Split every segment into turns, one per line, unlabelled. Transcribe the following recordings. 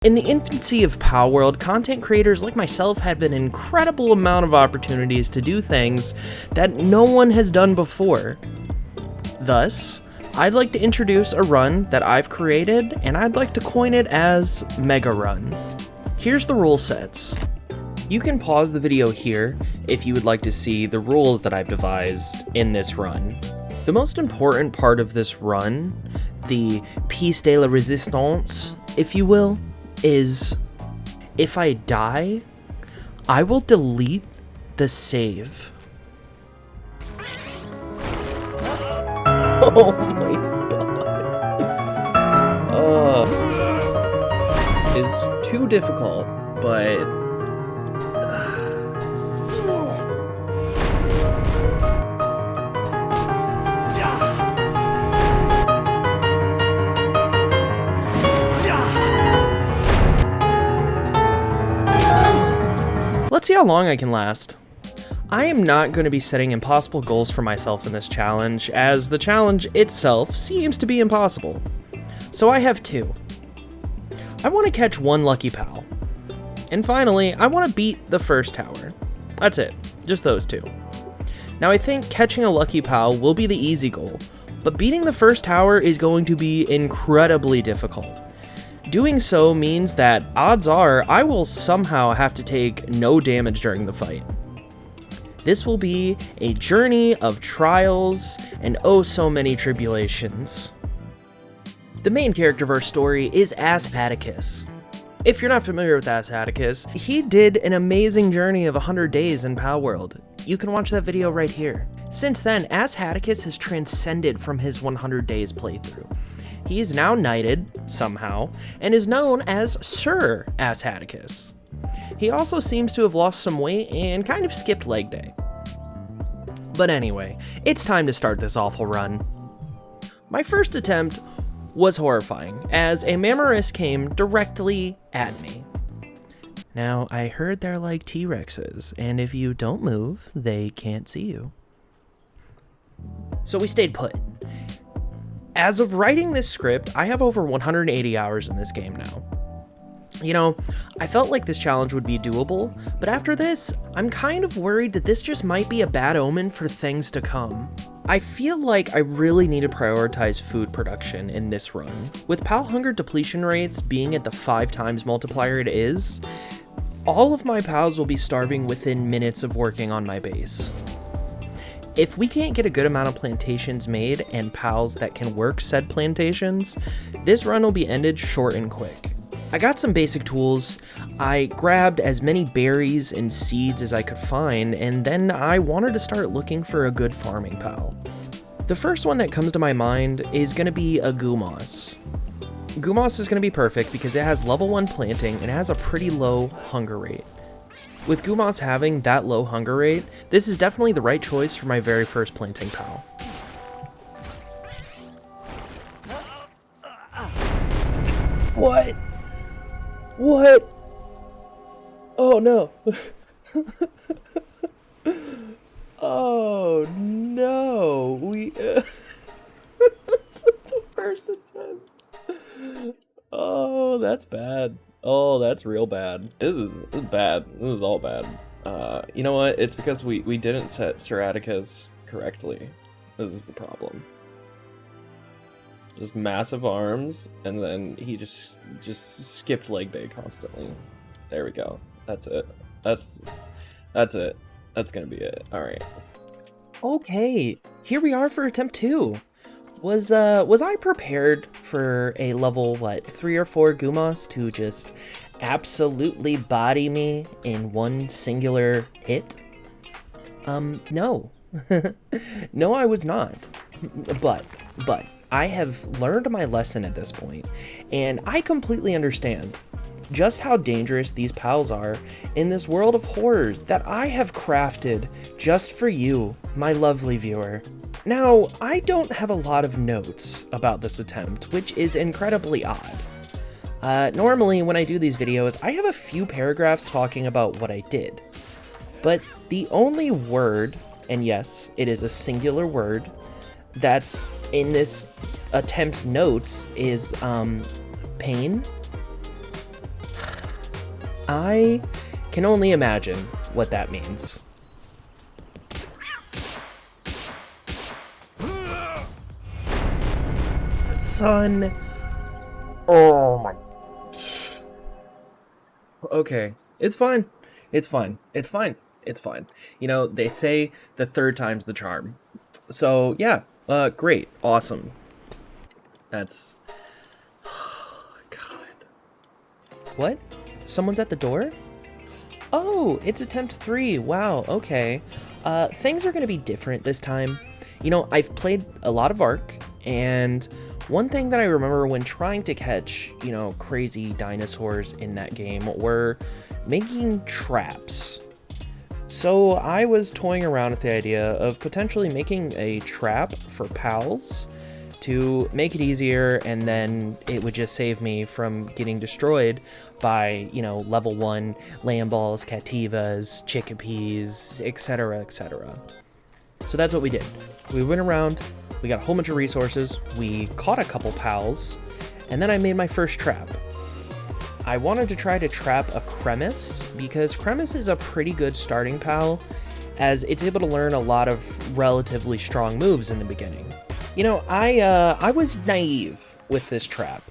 In the infancy of Palworld, content creators like myself had an incredible amount of opportunities to do things that no one has done before. Thus, I'd like to introduce a run that I've created, and I'd like to coin it as Mega Run. Here's the rule sets. You can pause the video here if you would like to see the rules that I've devised in this run. The most important part of this run, the piece de la resistance, if you will, is if I die, I will delete the save. Oh my god. It's too difficult, but let's see how long I can last. I am not going to be setting impossible goals for myself in this challenge, as the challenge itself seems to be impossible. So I have two. I want to catch one lucky pal. And finally, I want to beat the first tower. That's it, just those two. Now I think catching a lucky pal will be the easy goal, but beating the first tower is going to be incredibly difficult. Doing so means that odds are I will somehow have to take no damage during the fight. This will be a journey of trials and oh so many tribulations. The main character of our story is Ass Atticus. If you're not familiar with Ass Atticus, he did an amazing journey of 100 days in Palworld. You can watch that video right here. Since then, Ass Atticus has transcended from his 100 days playthrough. He is now knighted, somehow, and is known as Sir Ass Atticus. He also seems to have lost some weight and kind of skipped leg day. But anyway, it's time to start this awful run. My first attempt was horrifying, as a Mammoris came directly at me. Now, I heard they're like T-Rexes, and if you don't move, they can't see you. So we stayed put. As of writing this script, I have over 180 hours in this game now. You know, I felt like this challenge would be doable, but after this, I'm kind of worried that this just might be a bad omen for things to come. I feel like I really need to prioritize food production in this run. With Pal Hunger depletion rates being at the 5 times multiplier it is, all of my pals will be starving within minutes of working on my base. If we can't get a good amount of plantations made and pals that can work said plantations, this run will be ended short and quick. I got some basic tools, I grabbed as many berries and seeds as I could find, and then I wanted to start looking for a good farming pal. The first one that comes to my mind is going to be a Gumas. Gumas is going to be perfect because it has level 1 planting and it has a pretty low hunger rate. With Gumas having that low hunger rate, this is definitely the right choice for my very first planting pal. What? What? Oh no. Oh no. The first attempt. Oh, that's bad. Oh, that's real bad. This is bad. This is all bad. You know what? It's because we didn't set Sir Atticus correctly. This is the problem. Just massive arms, and then he just skipped leg day constantly. There we go. That's it. That's it. That's gonna be it. All right. Okay, here we are for attempt 2. Was I prepared for a level, 3 or 4 Gumas to just absolutely body me in one singular hit? No. No, I was not. But, I have learned my lesson at this point, and I completely understand just how dangerous these pals are in this world of horrors that I have crafted just for you, my lovely viewer. Now, I don't have a lot of notes about this attempt, which is incredibly odd. Normally, when I do these videos, I have a few paragraphs talking about what I did. But the only word, and yes, it is a singular word, that's in this attempt's notes is pain. I can only imagine what that means. Son. Oh my. Okay, it's fine. It's fine. It's fine. It's fine. You know, they say the third time's the charm. So, yeah, great. Awesome. That's... God. What? Someone's at the door? Oh, it's attempt 3. Wow, okay. Things are going to be different this time. You know, I've played a lot of Ark, and one thing that I remember when trying to catch, you know, crazy dinosaurs in that game were making traps. So I was toying around with the idea of potentially making a trap for pals to make it easier, and then it would just save me from getting destroyed by, you know, level 1 land balls, cativas, chickapees, etc., etc. So that's what we did. We went around, we got a whole bunch of resources, we caught a couple pals, and then I made my first trap. I wanted to try to trap a Cremis, because Cremis is a pretty good starting pal, as it's able to learn a lot of relatively strong moves in the beginning. You know, I was naive with this trap.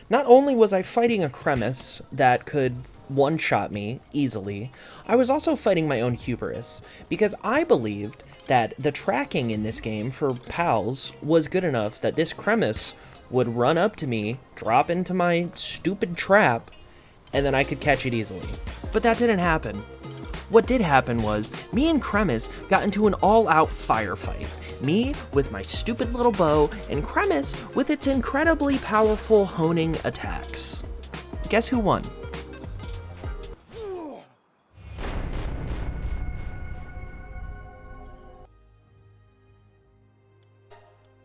Not only was I fighting a Cremis that could one-shot me easily, I was also fighting my own hubris, because I believed that the tracking in this game for pals was good enough that this Cremis would run up to me, drop into my stupid trap, and then I could catch it easily. But that didn't happen. What did happen was, me and Cremis got into an all-out firefight. Me with my stupid little bow, and Cremis with its incredibly powerful honing attacks. Guess who won?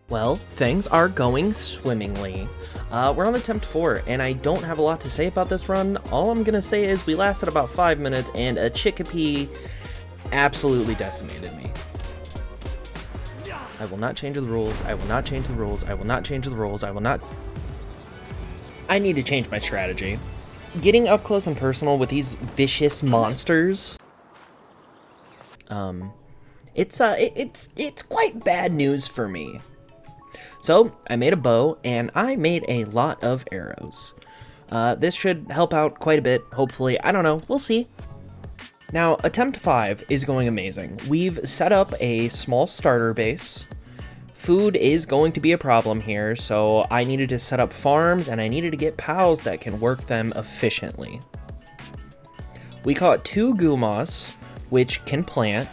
Well, things are going swimmingly. We're on attempt 4, and I don't have a lot to say about this run. All I'm gonna say is we lasted about 5 minutes, and a chickapee absolutely decimated me. I will not change the rules. I will not change the rules. I will not change the rules. I will not... I need to change my strategy. Getting up close and personal with these vicious monsters... It's quite bad news for me. So, I made a bow, and I made a lot of arrows. This should help out quite a bit, hopefully. I don't know, we'll see. Now, attempt 5 is going amazing. We've set up a small starter base. Food is going to be a problem here, so I needed to set up farms, and I needed to get pals that can work them efficiently. We caught 2 gumas, which can plant.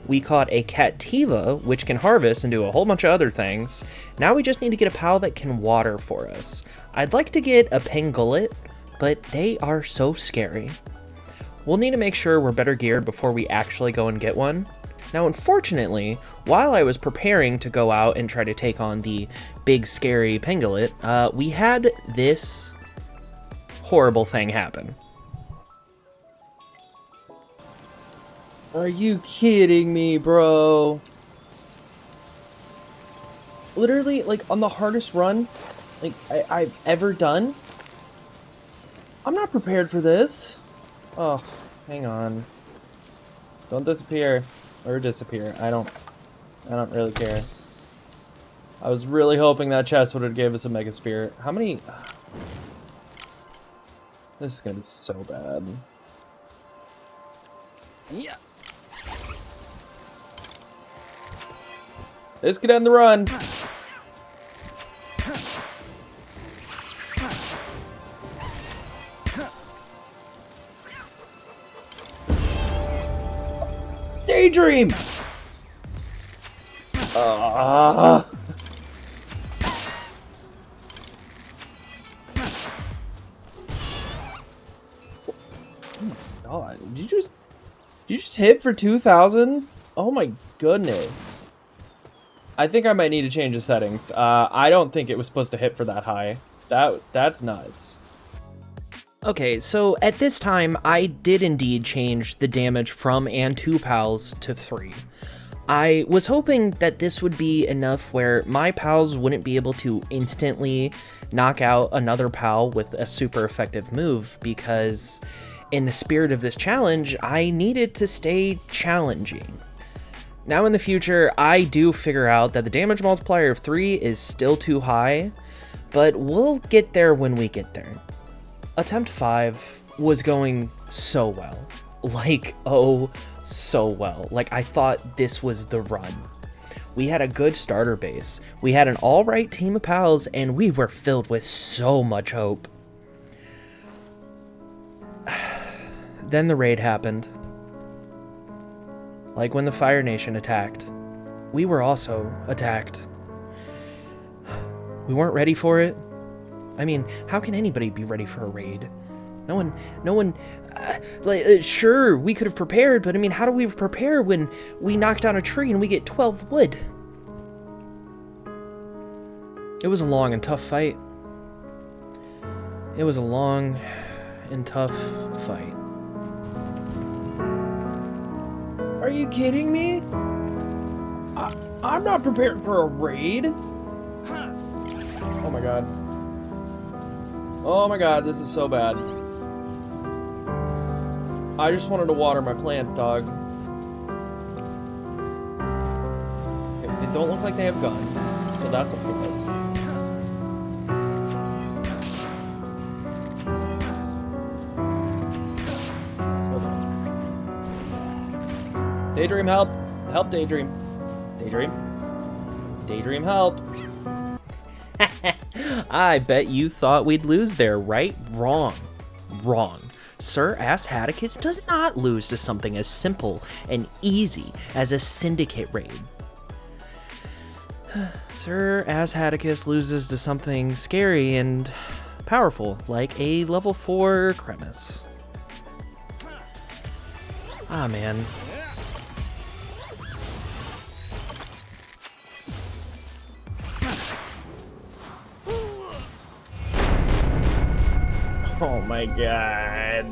We caught a cativa, which can harvest and do a whole bunch of other things. Now we just need to get a pal that can water for us. I'd like to get a pangolin, but they are so scary. We'll need to make sure we're better geared before we actually go and get one. Now, unfortunately, while I was preparing to go out and try to take on the big scary pangolin, we had this horrible thing happen. Are you kidding me, bro? Literally, like, on the hardest run, like, I've ever done? I'm not prepared for this. Oh, hang on. Don't disappear. Or disappear. I don't really care. I was really hoping that chest would have gave us a mega sphere. How many... This is gonna be so bad. Yeah. This could end the run. Daydream. Oh my god! Did you just hit for 2,000? Oh my goodness! I think I might need to change the settings. I don't think it was supposed to hit for that high. That's nuts. Okay, so at this time, I did indeed change the damage from and to pals to 3. I was hoping that this would be enough where my pals wouldn't be able to instantly knock out another pal with a super effective move, because In the spirit of this challenge, I needed to stay challenging. Now in the future, I do figure out that the damage multiplier of 3 is still too high, but we'll get there when we get there. Attempt 5 was going so well. Like, oh, so well. Like, I thought this was the run. We had a good starter base. We had an alright team of pals, and we were filled with so much hope. Then the raid happened. Like when the Fire Nation attacked, we were also attacked. We weren't ready for it. I mean, how can anybody be ready for a raid? No one, sure, we could have prepared, but I mean, how do we prepare when we knock down a tree and we get 12 wood? It was a long and tough fight. It was a long and tough fight. Are you kidding me? I'm not prepared for a raid. Oh my god. Oh my god, this is so bad. I just wanted to water my plants, dog. Okay, they don't look like they have guns, so that's a plus. Daydream, help! Help, Daydream. Daydream? Daydream, help! I bet you thought we'd lose there, right? Wrong. Wrong. Sir Asshatticus does not lose to something as simple and easy as a syndicate raid. Sir Asshatticus loses to something scary and powerful, like a level 4 Cremis. Ah, man. Oh my god.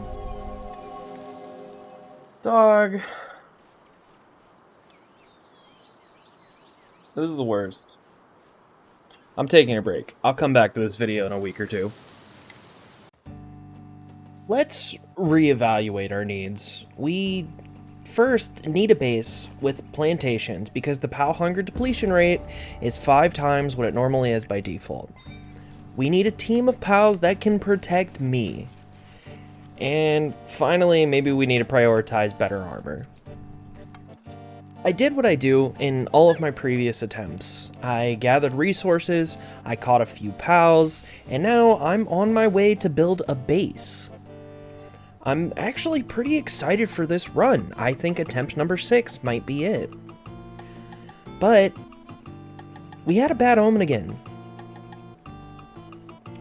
Dog. This is the worst. I'm taking a break. I'll come back to this video in a week or two. Let's reevaluate our needs. We first need a base with plantations because the POW hunger depletion rate is 5 times what it normally is by default. We need a team of pals that can protect me. And finally, maybe we need to prioritize better armor. I did what I do in all of my previous attempts. I gathered resources, I caught a few pals, and now I'm on my way to build a base. I'm actually pretty excited for this run. I think attempt number 6 might be it. But we had a bad omen again.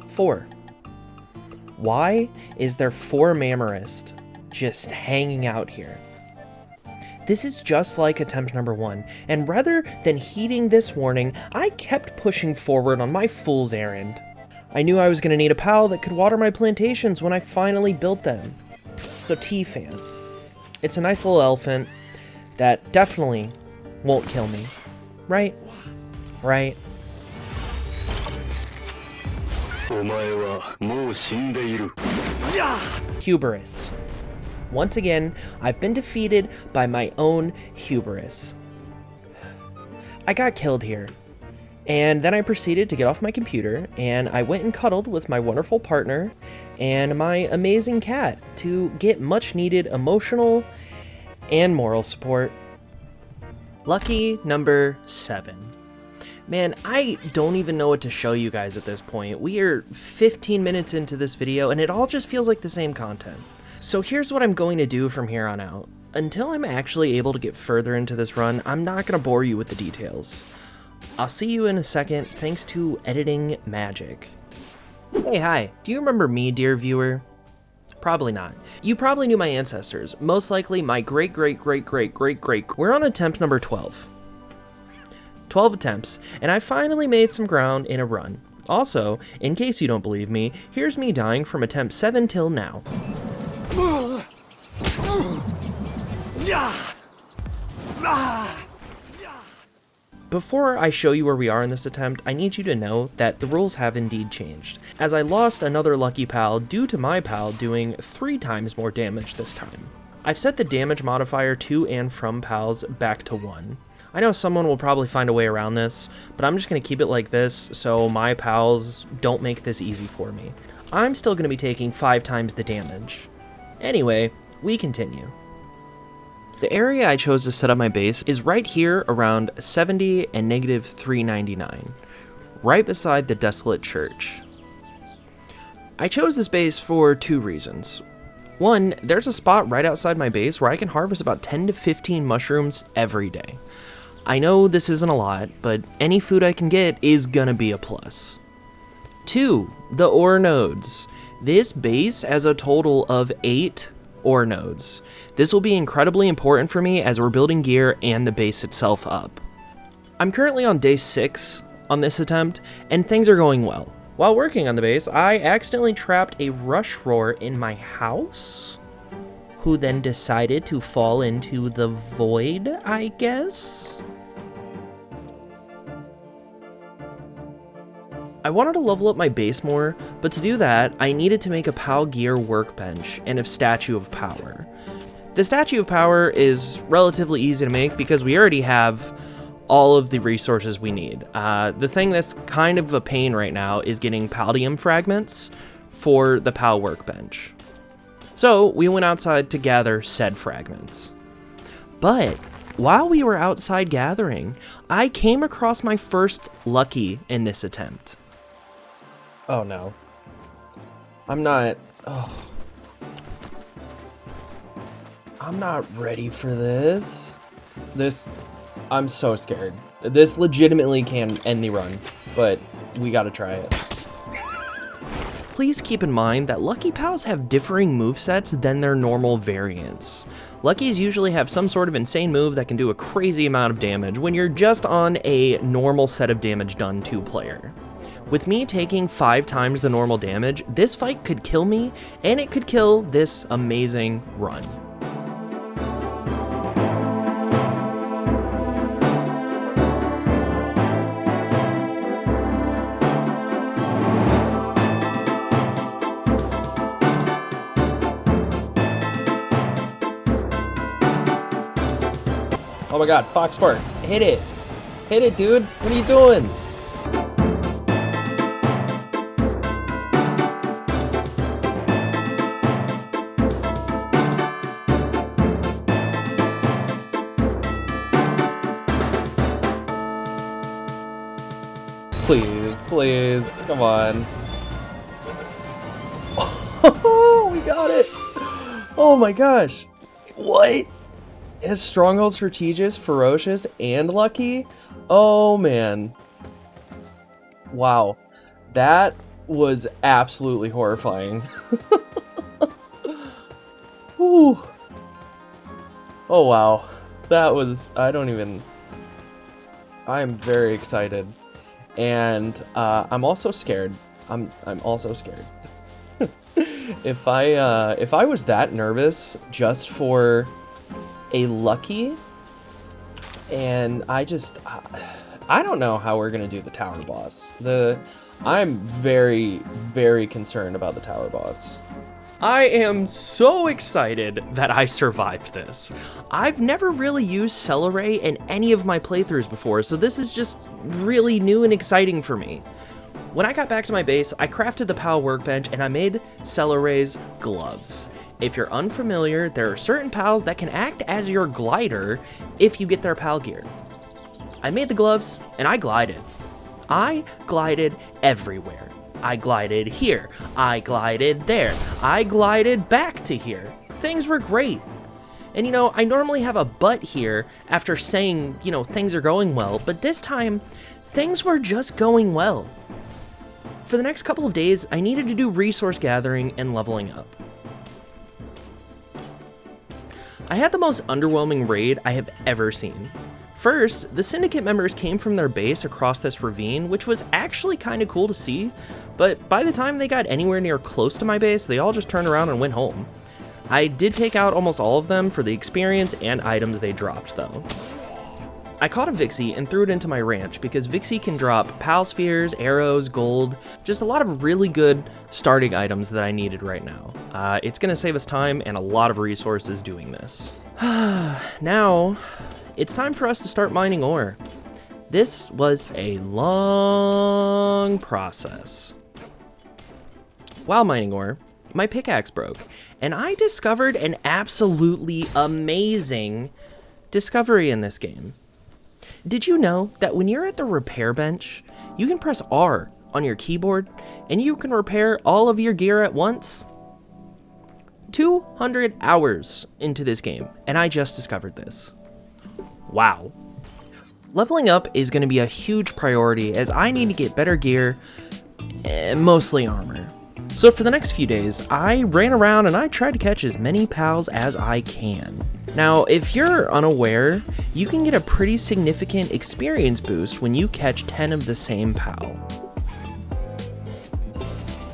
4. Why is there 4 Mammarist just hanging out here? This is just like attempt number 1, and rather than heeding this warning, I kept pushing forward on my fool's errand. I knew I was going to need a pal that could water my plantations when I finally built them. So T-Fan. It's a nice little elephant that definitely won't kill me. Right? Right? Hubris. Once again, I've been defeated by my own hubris. I got killed here, and then I proceeded to get off my computer, and I went and cuddled with my wonderful partner and my amazing cat to get much needed emotional and moral support. Lucky number 7. Man, I don't even know what to show you guys at this point. We are 15 minutes into this video, and it all just feels like the same content. So here's what I'm going to do from here on out. Until I'm actually able to get further into this run, I'm not going to bore you with the details. I'll see you in a second, thanks to editing magic. Hey, hi. Do you remember me, dear viewer? Probably not. You probably knew my ancestors, most likely my great-great-great-great-great-great. We're on attempt number 12. 12 attempts, and I finally made some ground in a run. Also, in case you don't believe me, here's me dying from attempt 7 till now. Before I show you where we are in this attempt, I need you to know that the rules have indeed changed, as I lost another lucky pal due to my pal doing 3 times more damage this time. I've set the damage modifier to and from pals back to 1. I know someone will probably find a way around this, but I'm just going to keep it like this so my pals don't make this easy for me. I'm still going to be taking 5 times the damage. Anyway, we continue. The area I chose to set up my base is right here around 70 and negative 399, right beside the desolate church. I chose this base for 2 reasons. One, there's a spot right outside my base where I can harvest about 10 to 15 mushrooms every day. I know this isn't a lot, but any food I can get is gonna be a plus. 2, the ore nodes. This base has a total of 8 ore nodes. This will be incredibly important for me as we're building gear and the base itself up. I'm currently on day 6 on this attempt, and things are going well. While working on the base, I accidentally trapped a rush roar in my house, who then decided to fall into the void, I guess? I wanted to level up my base more, but to do that, I needed to make a POW gear workbench and a statue of power. The statue of power is relatively easy to make because we already have all of the resources we need. The thing that's kind of a pain right now is getting palladium fragments for the POW workbench. So we went outside to gather said fragments. But while we were outside gathering, I came across my first lucky in this attempt. Oh no. I'm not ready for this. I'm so scared. This legitimately can end the run, but we gotta try it. Please keep in mind that Lucky Pals have differing movesets than their normal variants. Luckies usually have some sort of insane move that can do a crazy amount of damage when you're just on a normal set of damage done 2-player. With me taking 5 times the normal damage, this fight could kill me, and it could kill this amazing run. Oh my god, Fox Sparks, hit it! Hit it, dude! What are you doing? Please, come on. Oh, we got it! Oh my gosh! What? Is Stronghold Strategist, Ferocious, and Lucky? Oh man. Wow. That was absolutely horrifying. Whew. Oh wow. That was, I'm very excited. And I'm also scared. I'm also scared. If I was that nervous just for a lucky, and I don't know how we're gonna do the tower boss. I'm very, very concerned about the tower boss. I am so excited that I survived this. I've never really used Celeray in any of my playthroughs before, so this is just really new and exciting for me. When I got back to my base, I crafted the POW workbench and I made Celeray's gloves. If you're unfamiliar, there are certain pals that can act as your glider if you get their pal gear. I made the gloves and I glided. I glided everywhere. I glided here. I glided there. I glided back to here. Things were great. And you know, I normally have a but here after saying, you know, things are going well, but this time, things were just going well. For the next couple of days, I needed to do resource gathering and leveling up. I had the most underwhelming raid I have ever seen. First, the Syndicate members came from their base across this ravine, which was actually kind of cool to see, but by the time they got anywhere near close to my base, they all just turned around and went home. I did take out almost all of them for the experience and items they dropped, though. I caught a Vixie and threw it into my ranch because Vixie can drop pal spheres, arrows, gold, just a lot of really good starting items that I needed right now. It's gonna save us time and a lot of resources doing this. Now, it's time for us to start mining ore. This was a long process. While mining ore, my pickaxe broke, and I discovered an absolutely amazing discovery in this game. Did you know that when you're at the repair bench, you can press R on your keyboard and you can repair all of your gear at once? 200 hours into this game, and I just discovered this. Wow. Leveling up is going to be a huge priority as I need to get better gear, mostly armor. So for the next few days, I ran around and I tried to catch as many pals as I can. Now, if you're unaware, you can get a pretty significant experience boost when you catch 10 of the same pal.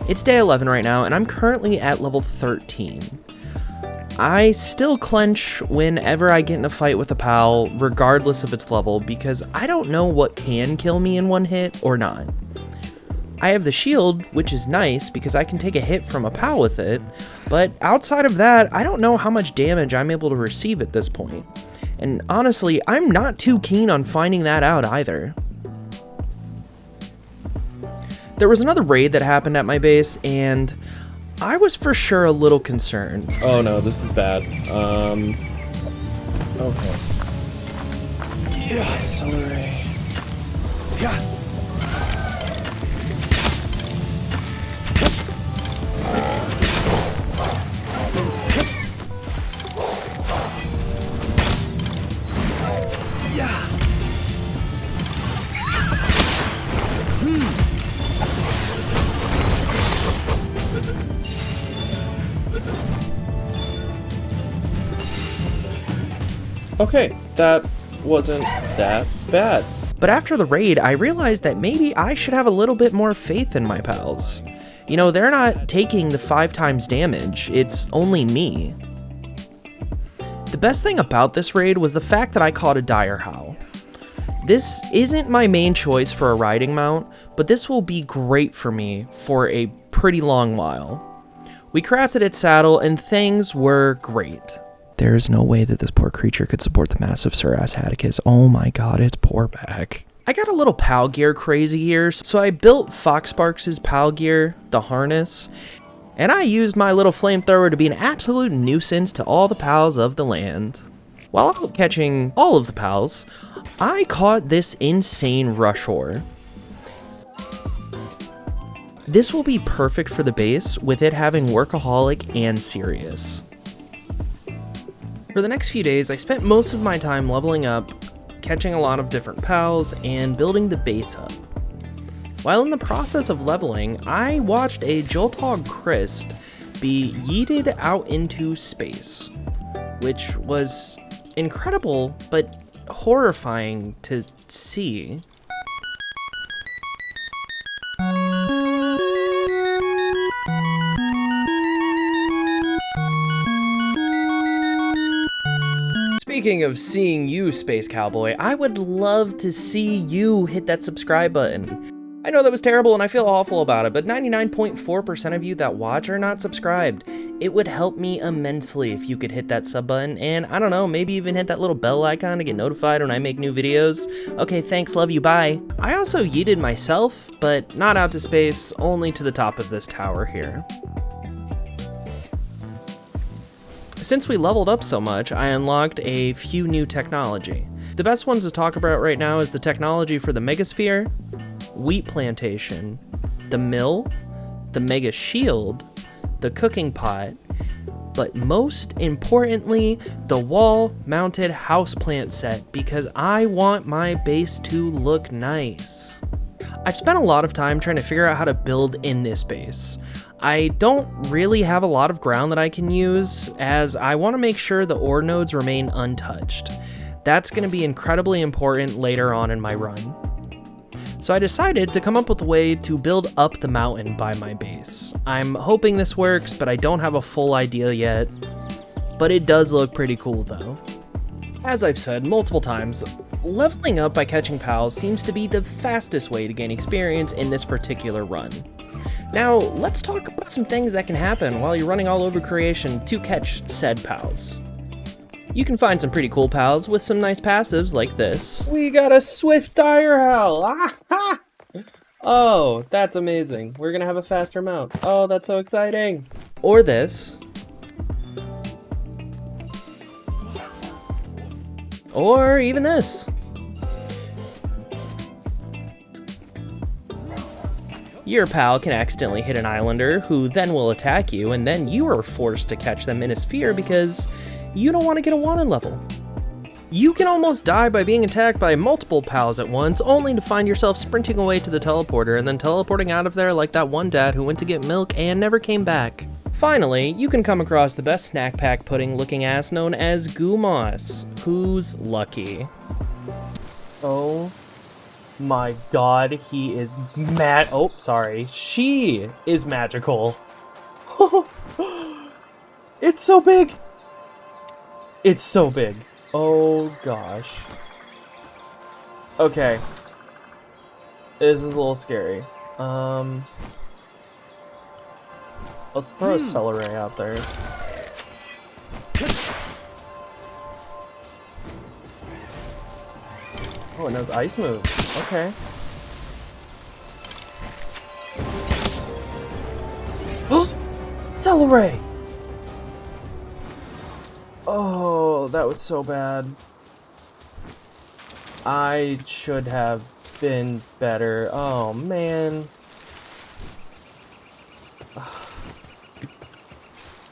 It's day 11 right now, and I'm currently at level 13. I still clench whenever I get in a fight with a pal, regardless of its level, because I don't know what can kill me in one hit or not. I have the shield, which is nice because I can take a hit from a pal with it, but outside of that, I don't know how much damage I'm able to receive at this point. And honestly, I'm not too keen on finding that out either. There was another raid that happened at my base, and I was for sure a little concerned.
Oh no, this is bad. Okay.
Yeah, accelerate. Yeah.
Okay, that wasn't that bad.
But after the raid, I realized that maybe I should have a little bit more faith in my pals. You know, they're not taking the 5 times damage, it's only me. The best thing about this raid was the fact that I caught a dire howl. This isn't my main choice for a riding mount, but this will be great for me for a pretty long while. We crafted its saddle and things were great. There's no way that this poor creature could support the massive Atticus. Oh my god, its poor back. I got a little pal gear crazy here, so I built Foxsparks' pal gear, the harness, and I used my little flamethrower to be an absolute nuisance to all the pals of the land. While out catching all of the pals, I caught this insane rush ore. This will be perfect for the base, with it having workaholic and serious. For the next few days, I spent most of my time leveling up, catching a lot of different pals, and building the base up. While in the process of leveling, I watched a Joltog Christ be yeeted out into space, which was incredible, but horrifying to see. Speaking of seeing you, Space Cowboy, I would love to see you hit that subscribe button. I know that was terrible and I feel awful about it, but 99.4% of you that watch are not subscribed. It would help me immensely if you could hit that sub button and, I don't know, maybe even hit that little bell icon to get notified when I make new videos. Okay, thanks, love you, bye. I also yeeted myself, but not out to space, only to the top of this tower here. Since we leveled up so much, I unlocked a few new technology. The best ones to talk about right now is the technology for the Megasphere, wheat plantation, the mill, the Mega Shield, the cooking pot, but most importantly, the wall-mounted houseplant set because I want my base to look nice. I've spent a lot of time trying to figure out how to build in this base. I don't really have a lot of ground that I can use, as I want to make sure the ore nodes remain untouched. That's going to be incredibly important later on in my run. So I decided to come up with a way to build up the mountain by my base. I'm hoping this works, but I don't have a full idea yet. But it does look pretty cool though. As I've said multiple times, leveling up by catching pals seems to be the fastest way to gain experience in this particular run. Now, let's talk about some things that can happen while you're running all over creation to catch said pals. You can find some pretty cool pals with some nice passives like this.
We got a swift dire howl! Ah, ha! Oh, that's amazing. We're gonna have a faster mount. Oh, that's so exciting.
Or this. Or even this. Your pal can accidentally hit an islander who then will attack you, and then you are forced to catch them in a sphere because you don't want to get a wanted level. You can almost die by being attacked by multiple pals at once, only to find yourself sprinting away to the teleporter and then teleporting out of there like that one dad who went to get milk and never came back. Finally, you can come across the best snack pack pudding looking ass known as Goo Moss. Who's lucky?
Oh my god, he is mad. Oh, sorry. She is magical. It's so big. It's so big. Oh gosh. Okay. This is a little scary. Let's throw a celery out there. Oh, it knows ice moves. Okay. Oh! Celery! Oh, that was so bad. I should have been better. Oh, man.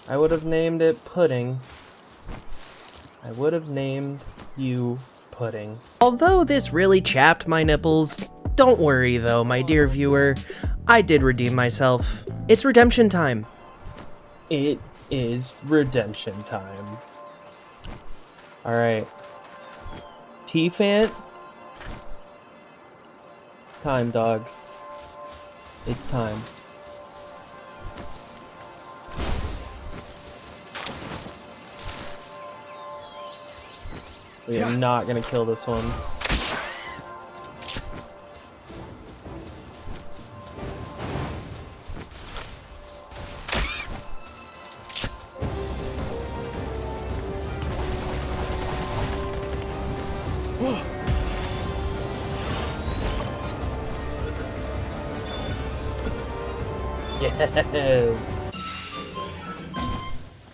I would have named it Pudding. I would have named you Pudding.
Although this really chapped my nipples, don't worry though, my dear viewer. I did redeem myself. It's redemption time.
It is redemption time. Alright. T-Fant. Time, dog. It's time. We are not gonna kill this one. Yes!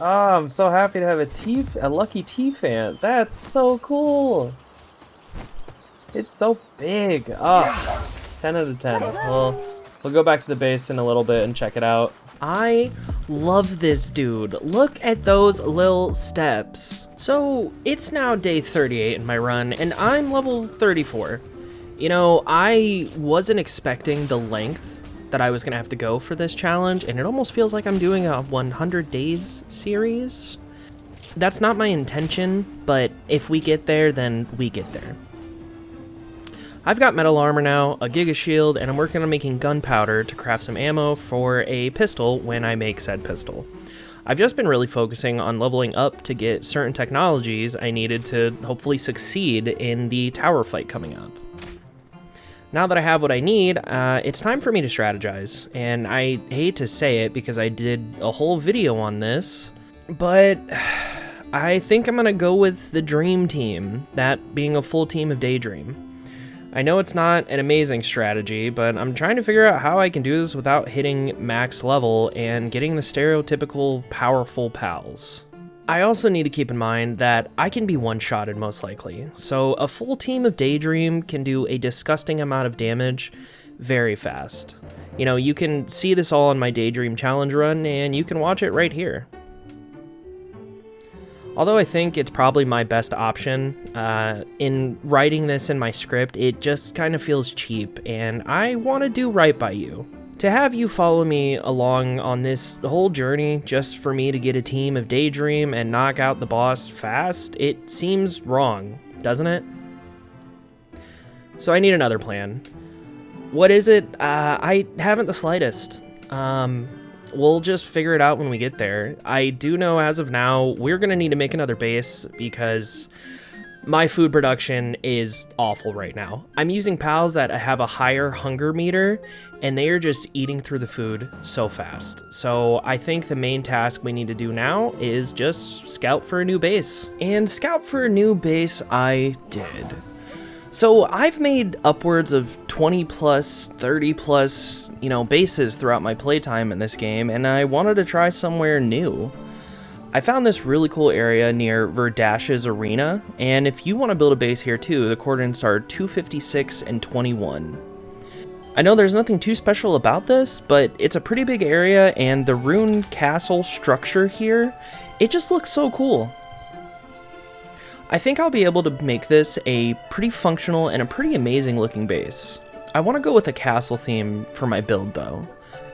Oh, I'm so happy to have a lucky T-Fant. That's so cool! It's so big! Oh, 10 out of 10. Well, we'll go back to the base in a little bit and check it out.
I love this dude. Look at those little steps. So, it's now day 38 in my run, and I'm level 34. You know, I wasn't expecting the length that I was gonna have to go for this challenge, and it almost feels like I'm doing a 100 days series. That's not my intention, but if we get there, then we get there. I've got metal armor now, a giga shield, and I'm working on making gunpowder to craft some ammo for a pistol when I make said pistol. I've just been really focusing on leveling up to get certain technologies I needed to hopefully succeed in the tower fight coming up. Now that I have what I need, it's time for me to strategize, and I hate to say it because I did a whole video on this, but I think I'm gonna go with the Dream Team, that being a full team of Daydream. I know it's not an amazing strategy, but I'm trying to figure out how I can do this without hitting max level and getting the stereotypical powerful pals. I also need to keep in mind that I can be one-shotted most likely, so a full team of Daydream can do a disgusting amount of damage very fast. You know, you can see this all on my Daydream challenge run, and you can watch it right here. Although I think it's probably my best option, in writing this in my script, it just kind of feels cheap, and I want to do right by you. To have you follow me along on this whole journey just for me to get a team of Daydream and knock out the boss fast, it seems wrong, doesn't it? So I need another plan. What is it? I haven't the slightest. We'll just figure it out when we get there. I do know as of now, we're gonna need to make another base because My food production is awful right now. I'm using pals that have a higher hunger meter, and they are just eating through the food so fast. So I think the main task we need to do now is just scout for a new base. And scout for a new base I did. So I've made upwards of 20 plus, 30 plus, bases throughout my playtime in this game, and I wanted to try somewhere new. I found this really cool area near Verdash's arena, and if you want to build a base here too, the coordinates are 256 and 21. I know there's nothing too special about this, but it's a pretty big area, and the rune castle structure here, it just looks so cool. I think I'll be able to make this a pretty functional and a pretty amazing looking base. I want to go with a castle theme for my build though.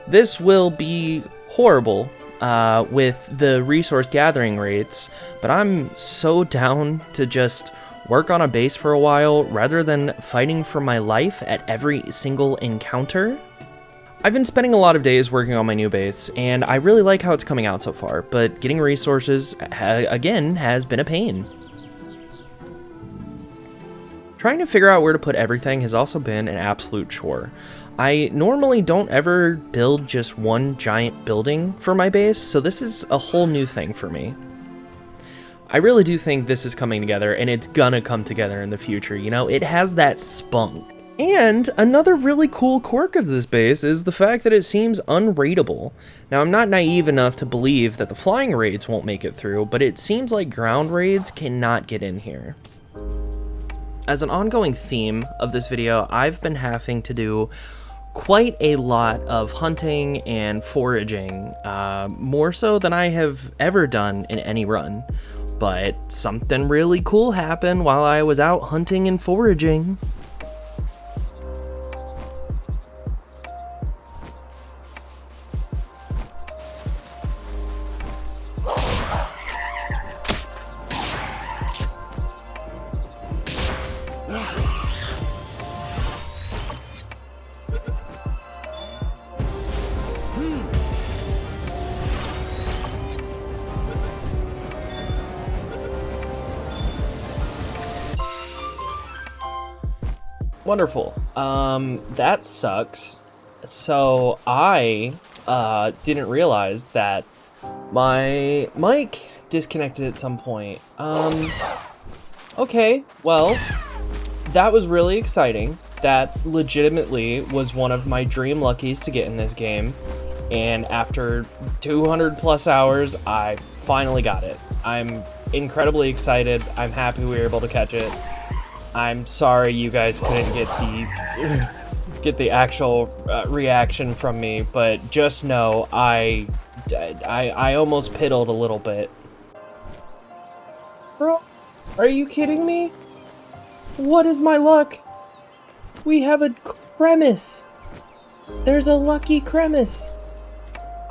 This will be horrible with the resource gathering rates, but I'm so down to just work on a base for a while rather than fighting for my life at every single encounter. I've been spending a lot of days working on my new base, and I really like how it's coming out so far, but getting resources, again, has been a pain. Trying to figure out where to put everything has also been an absolute chore. I normally don't ever build just one giant building for my base, so this is a whole new thing for me. I really do think this is coming together, and it's gonna come together in the future, it has that spunk. And another really cool quirk of this base is the fact that it seems unraidable. Now, I'm not naive enough to believe that the flying raids won't make it through, but it seems like ground raids cannot get in here. As an ongoing theme of this video, I've been having to do quite a lot of hunting and foraging, more so than I have ever done in any run. But something really cool happened while I was out hunting and foraging. Wonderful. That sucks. So I didn't realize that my mic disconnected at some point. Okay, well, that was really exciting. That legitimately was one of my dream luckies to get in this game. And after 200 plus hours, I finally got it. I'm incredibly excited. I'm happy we were able to catch it. I'm sorry you guys couldn't get the actual reaction from me, but just know I almost piddled a little bit. Bro, are you kidding me? What is my luck? We have a cremis. There's a lucky cremis.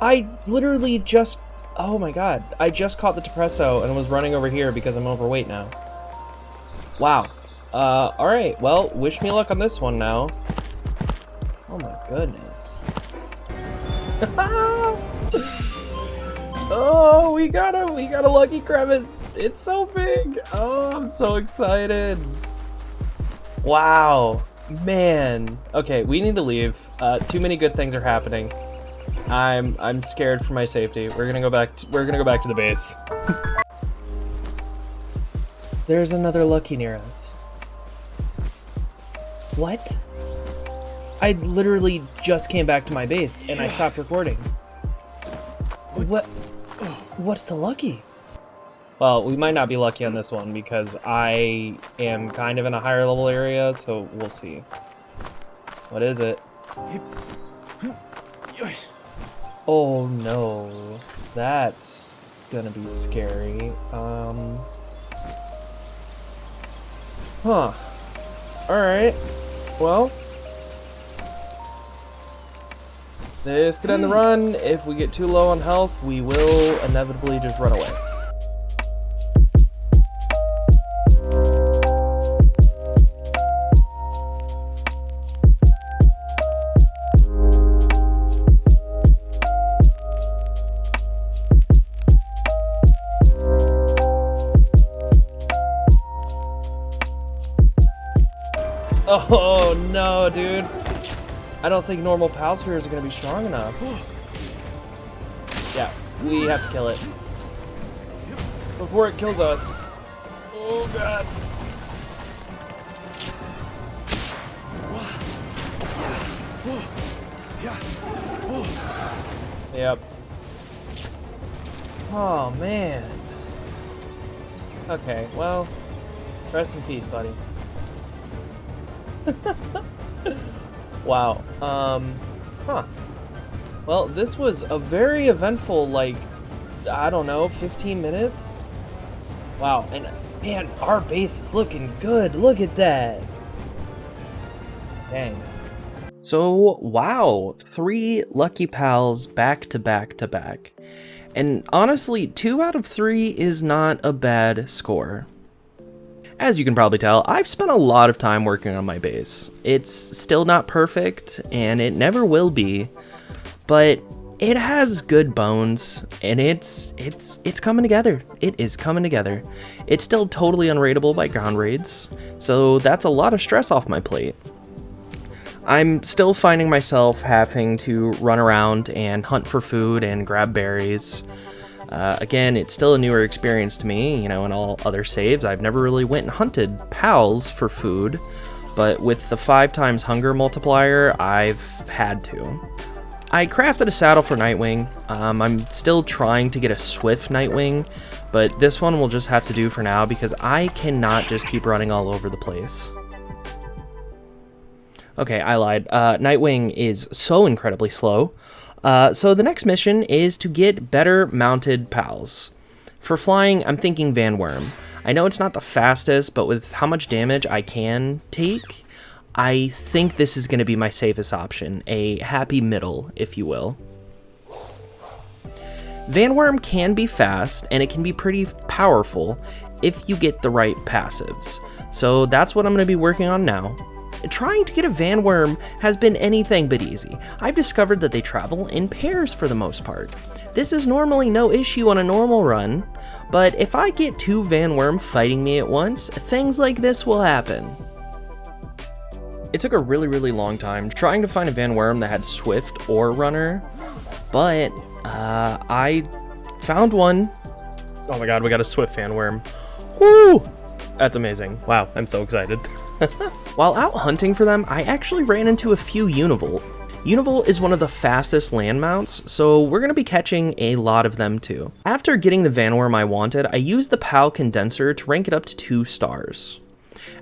I literally just, oh my god, I just caught the depresso and was running over here because I'm overweight now. Wow. Alright, well, wish me luck on this one now. Oh my goodness. Oh, we got a lucky crevice. It's so big. Oh, I'm so excited. Wow, man. Okay, we need to leave. Too many good things are happening. I'm scared for my safety. We're gonna go back to the base. There's another lucky near us. What? I literally just came back to my base and I stopped recording. What's the lucky? Well, we might not be lucky on this one because I am kind of in a higher level area, so we'll see. What is it? Oh no, that's gonna be scary. Huh. Alright. Well, this could end the run. If we get too low on health, we will inevitably just run away.
Oh no, dude. I don't think normal Palspheres are gonna be strong enough. Yeah, we have to kill it. Before it kills us. Oh god. Yep. Oh man. Okay, well, rest in peace, buddy. Wow. Huh. Well, this was a very eventful, like, I don't know, 15 minutes? Wow, and man, our base is looking good. Look at that. Dang.
So, wow, 3 lucky pals back to back to back. And honestly, 2 out of 3 is not a bad score. As you can probably tell, I've spent a lot of time working on my base. It's still not perfect, and it never will be, but it has good bones, and it's coming together. It is coming together. It's still totally unraidable by ground raids, so that's a lot of stress off my plate. I'm still finding myself having to run around and hunt for food and grab berries. Again, it's still a newer experience to me, you know, in all other saves. I've never really went and hunted pals for food, but with the 5 times hunger multiplier, I've had to. I crafted a saddle for Nightwing. I'm still trying to get a swift Nightwing, but this one will just have to do for now because I cannot just keep running all over the place. Okay, I lied. Nightwing is so incredibly slow. So the next mission is to get better mounted pals. For flying, I'm thinking Van Worm. I know it's not the fastest, but with how much damage I can take, I think this is going to be my safest option. A happy middle, if you will. Van Worm can be fast, and it can be pretty powerful if you get the right passives. So that's what I'm going to be working on now. Trying to get a Van Worm has been anything but easy. I've discovered that they travel in pairs for the most part. This is normally no issue on a normal run, but if I get 2 Van Worm fighting me at once, things like this will happen. It took a really long time trying to find a Van Worm that had Swift or Runner, but I found one. Oh my god, we got a Swift Van Worm. Woo! That's amazing. Wow, I'm so excited. While out hunting for them, I actually ran into a few Univolt. Univolt is one of the fastest land mounts, so we're going to be catching a lot of them too. After getting the Van Worm I wanted, I used the PAL condenser to rank it up to 2 stars.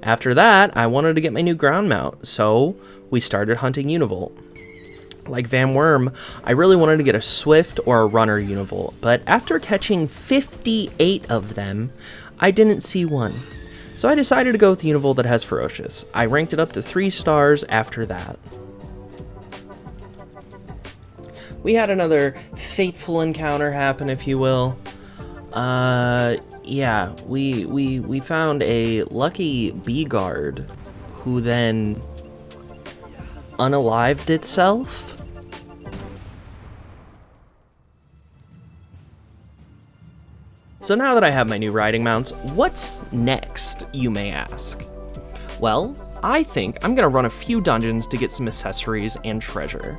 After that, I wanted to get my new ground mount, so we started hunting Univolt. Like Van Worm, I really wanted to get a Swift or a Runner Univolt, but after catching 58 of them, I didn't see one. So I decided to go with the Univolt that has Ferocious. I ranked it up to 3 stars after that. We had another fateful encounter happen, if you will. Yeah, we found a lucky bee guard who then unalived itself. So now that I have my new riding mounts, what's next, you may ask? Well, I think I'm gonna run a few dungeons to get some accessories and treasure.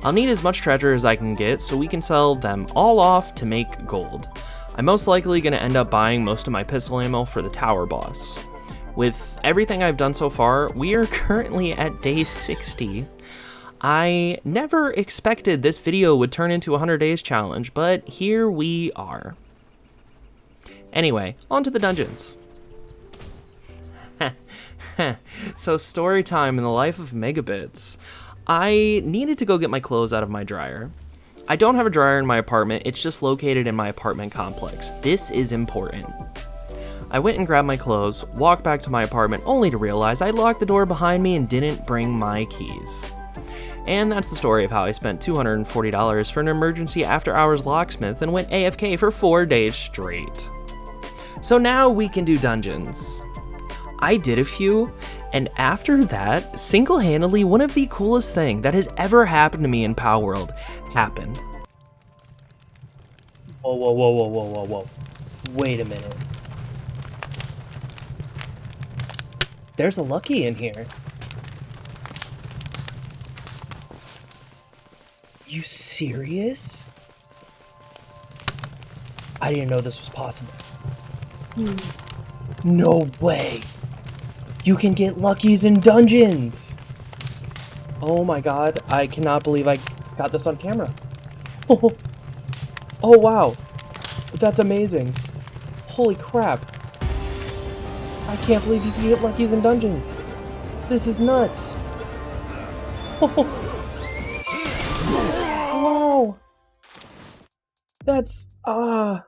I'll need as much treasure as I can get so we can sell them all off to make gold. I'm most likely gonna end up buying most of my pistol ammo for the tower boss. With everything I've done so far, we are currently at day 60. I never expected this video would turn into a 100 days challenge, but here we are. Anyway, on to the dungeons. So story time in the life of MegaBits. I needed to go get my clothes out of my dryer. I don't have a dryer in my apartment, it's just located in my apartment complex. This is important. I went and grabbed my clothes, walked back to my apartment only to realize I locked the door behind me and didn't bring my keys. And that's the story of how I spent $240 for an emergency after-hours locksmith and went AFK for 4 days straight. So now we can do dungeons. I did a few, and after that, single-handedly, one of the coolest things that has ever happened to me in Palworld happened.
Whoa. Wait a minute. There's a lucky in here.
You serious? I didn't know this was possible. No way! You can get luckies in dungeons! Oh my god, I cannot believe I got this on camera. Oh wow. That's amazing. Holy crap. I can't believe you can get luckies in dungeons. This is nuts. Wow. That's, oh.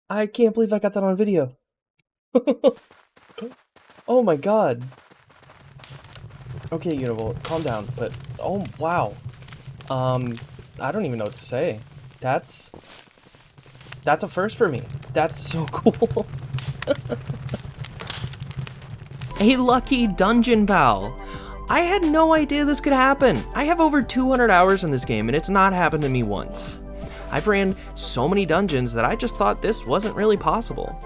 I can't believe I got that on video. Oh my god. Okay, Univolt, calm down, but, oh wow. I don't even know what to say. That's a first for me. That's so cool. A lucky dungeon pal. I had no idea this could happen. I have over 200 hours in this game and it's not happened to me once. I've ran so many dungeons that I just thought this wasn't really possible.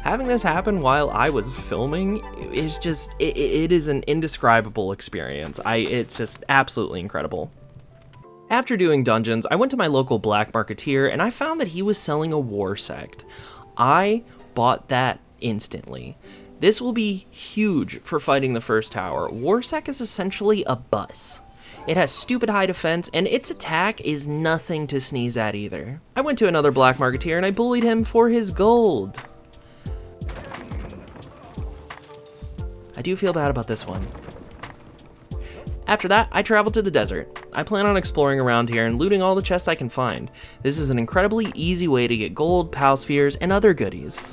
Having this happen while I was filming is just, it is an indescribable experience. It's just absolutely incredible. After doing dungeons, I went to my local black marketeer and I found that he was selling a war sect. I bought that instantly. This will be huge for fighting the first tower. Warsec is essentially a bus. It has stupid high defense, and its attack is nothing to sneeze at either. I went to another black marketeer and I bullied him for his gold. I do feel bad about this one. After that, I traveled to the desert. I plan on exploring around here and looting all the chests I can find. This is an incredibly easy way to get gold, pal spheres, and other goodies.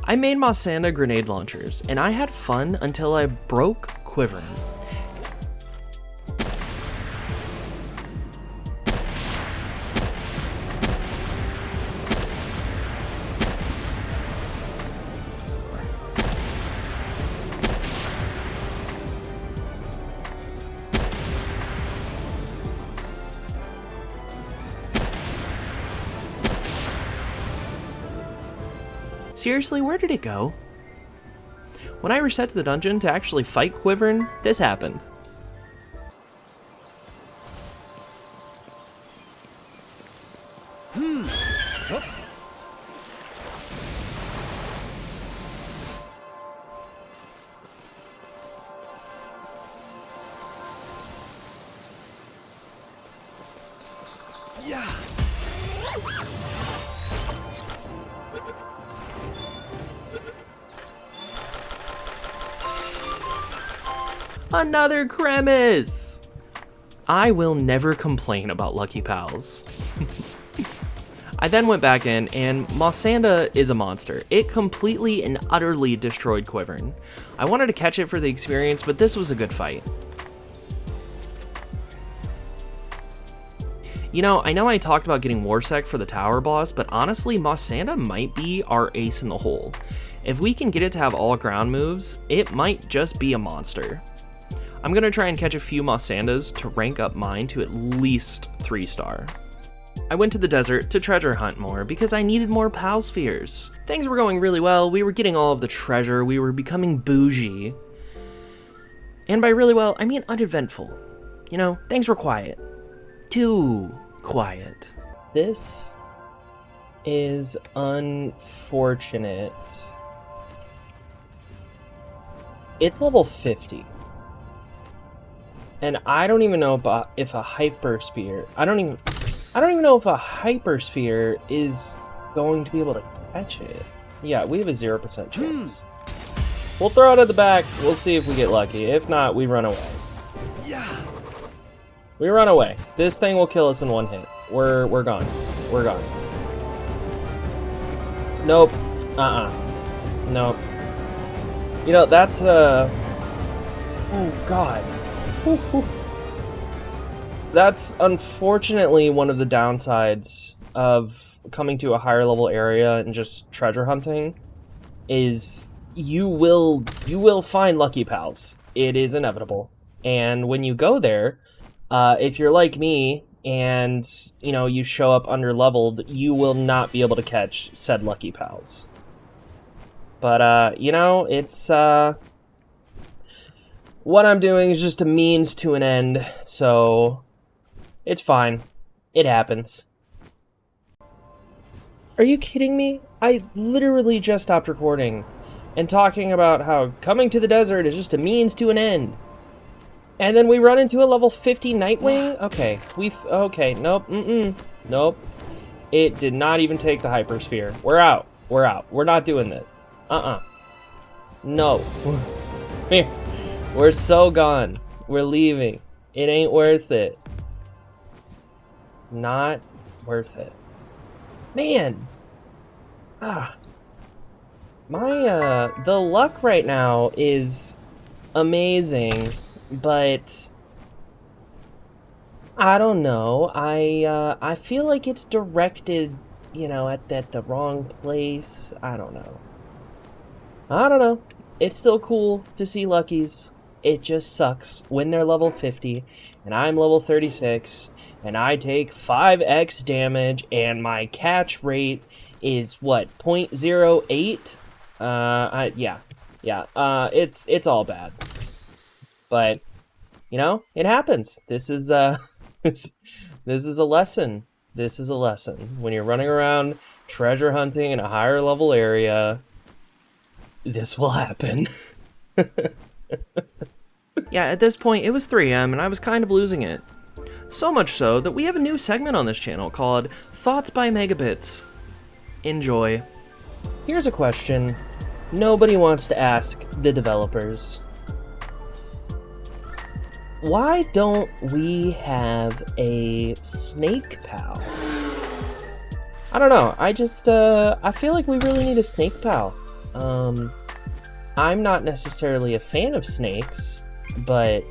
I made Masanda grenade launchers, and I had fun until I broke Quivering. Seriously, where did it go? When I reset to the dungeon to actually fight Quivern, this happened. Another Cremis! I will never complain about Lucky Pals. I then went back in, and Masanda is a monster. It completely and utterly destroyed Quivern. I wanted to catch it for the experience, but this was a good fight. You know I talked about getting Warsec for the tower boss, but honestly, Masanda might be our ace in the hole. If we can get it to have all ground moves, it might just be a monster. I'm gonna try and catch a few Masandas to rank up mine to at least 3-star. I went to the desert to treasure hunt more because I needed more pal spheres. Things were going really well, we were getting all of the treasure, we were becoming bougie. And by really well, I mean uneventful. You know, things were quiet. Too quiet. This is unfortunate. It's level 50. And I don't even know if a hypersphere. I don't even know if a hypersphere is going to be able to catch it. Yeah, we have a 0% chance. We'll throw it at the back. We'll see if we get lucky. If not, we run away. Yeah. We run away. This thing will kill us in one hit. We're gone. We're gone. Nope. Nope. You know, that's oh god. That's unfortunately one of the downsides of coming to a higher level area and just treasure hunting, is you will find lucky pals. It is inevitable. And when you go there, if you're like me and you show up under-leveled, you will not be able to catch said lucky pals. But it's
What I'm doing is just a means to an end, so it's fine. It happens. Are you kidding me? I literally just stopped recording and talking about how coming to the desert is just a means to an end. And then we run into a level 50 Nightwing? Okay, okay, nope, nope. It did not even take the hypersphere. We're out. We're out. We're not doing this. No. We're so gone. We're leaving. It ain't worth it. Not worth it. Man. The luck right now is amazing, but I don't know. I feel like it's directed, you know, at the wrong place. I don't know. It's still cool to see Luckies. It just sucks when they're level 50 and I'm level 36 and I take 5x damage and my catch rate is what, 0.08? It's all bad. But you know, it happens. This is this is a lesson. This is a lesson. When you're running around treasure hunting in a higher level area, this will happen.
Yeah, at this point, it was 3 AM and I was kind of losing it. So much so that we have a new segment on this channel called Thoughts by MegaBits. Enjoy.
Here's a question nobody wants to ask the developers. Why don't we have a snake pal? I don't know. I just, I feel like we really need a snake pal. I'm not necessarily a fan of snakes, but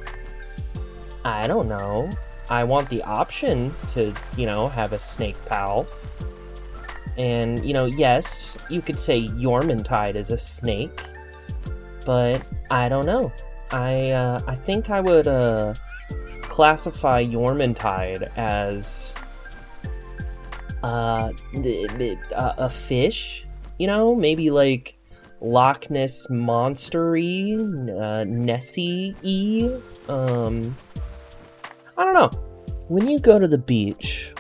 I don't know. I want the option to, you know, have a snake pal. And, you know, yes, you could say Yormintide is a snake, but I don't know. I think I would classify Yormintide as a fish, you know, maybe like Loch Ness Monster-y, Nessie-y. I don't know. When you go to the beach